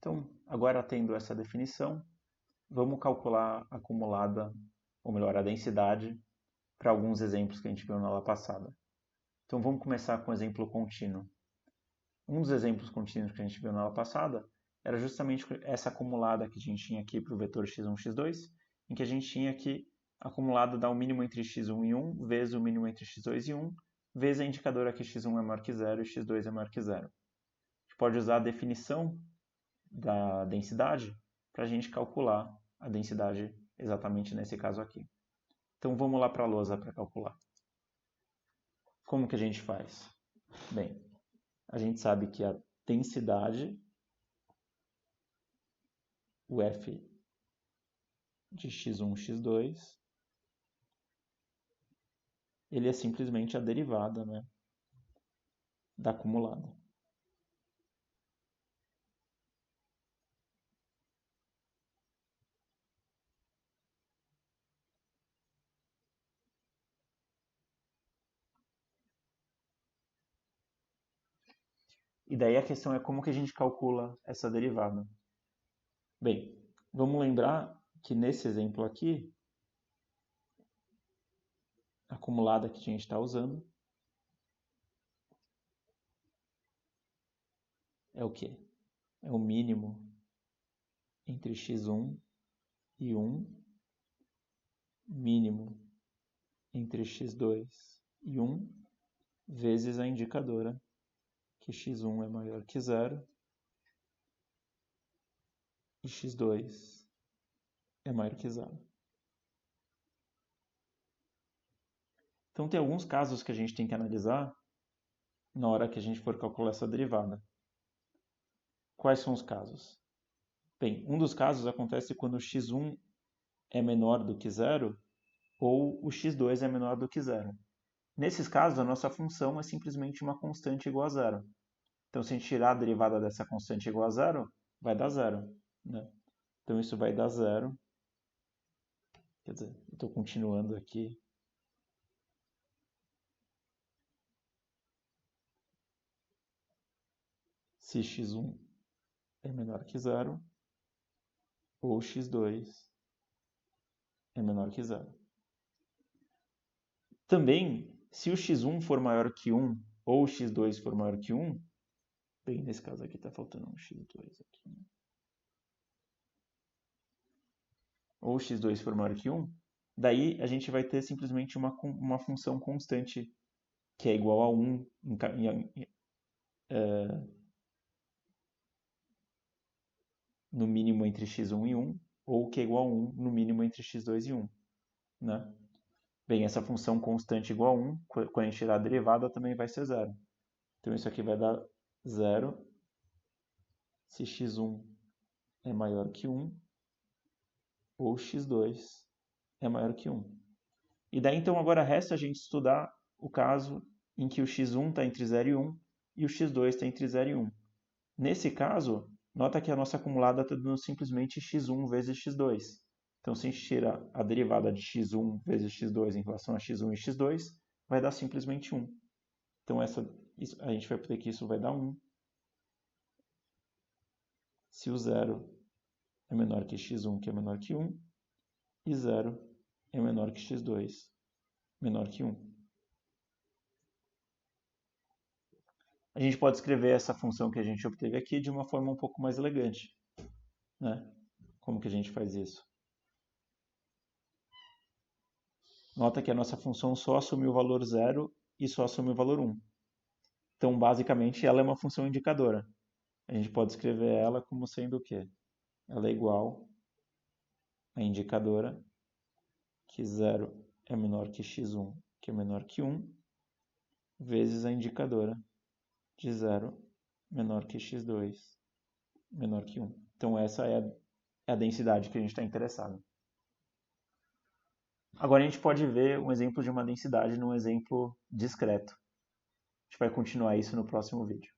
Então, agora tendo essa definição, vamos calcular a acumulada, ou melhor, a densidade, para alguns exemplos que a gente viu na aula passada. Então, vamos começar com o exemplo contínuo. Um dos exemplos contínuos que a gente viu na aula passada era justamente essa acumulada que a gente tinha aqui para o vetor x1, x2, em que a gente tinha que a acumulada dá o mínimo entre x1 e 1, vezes o mínimo entre x2 e 1, vezes a indicadora que x1 é maior que 0 e x2 é maior que 0. A gente pode usar a definição da densidade para a gente calcular a densidade exatamente nesse caso aqui. Então vamos lá para a lousa para calcular. Como que a gente faz? Bem, a gente sabe que a densidade, o f de x1, x2, ele é simplesmente a derivada, né, da acumulada. E daí a questão é como que a gente calcula essa derivada. Bem, vamos lembrar que nesse exemplo aqui, a acumulada que a gente está usando é o quê? É o mínimo entre x1 e 1, mínimo entre x2 e 1, vezes a indicadora que x1 é maior que 0 e x2 é maior que 0. Então tem alguns casos que a gente tem que analisar na hora que a gente for calcular essa derivada. Quais são os casos? Bem, um dos casos acontece quando o x1 é menor do que 0 ou o x2 é menor do que 0. Nesses casos, a nossa função é simplesmente uma constante igual a 0. Então, se a gente tirar a derivada dessa constante igual a 0, vai dar 0. Né? Então, isso vai dar 0. Quer dizer, eu estou continuando aqui. Se x1 é menor que 0, ou x2 é menor que 0. Também, se o x1 for maior que 1, ou o x2 for maior que 1, bem, nesse caso aqui está faltando um x2 aqui, né? Ou x2 for maior que 1, daí a gente vai ter simplesmente uma função constante que é igual a 1 no mínimo entre x1 e 1, ou que é igual a 1 no mínimo entre x2 e 1. Né? Bem, essa função constante igual a 1, quando a gente tirar a derivada, também vai ser 0. Então isso aqui vai dar 0 se x1 é maior que 1, ou x2 é maior que 1. E daí então agora resta a gente estudar o caso em que o x1 está entre 0 e 1 e o x2 está entre 0 e 1. Nesse caso, nota que a nossa acumulada está dando simplesmente x1 vezes x2. Então, se a gente tira a derivada de x1 vezes x2 em relação a x1 e x2, vai dar simplesmente 1. Então, a gente vai ter que isso vai dar 1. Se o 0 é menor que x1, que é menor que 1, e 0 é menor que x2, menor que 1. A gente pode escrever essa função que a gente obteve aqui de uma forma um pouco mais elegante. Né? Como que a gente faz isso? Nota que a nossa função só assume o valor 0 e só assume o valor 1. Então, basicamente, ela é uma função indicadora. A gente pode escrever ela como sendo o quê? Ela é igual à indicadora que 0 é menor que x1, que é menor que 1, vezes a indicadora de 0 menor que x2, menor que 1. Então, essa é a densidade que a gente está interessado. Agora, a gente pode ver um exemplo de uma densidade num exemplo discreto. A gente vai continuar isso no próximo vídeo.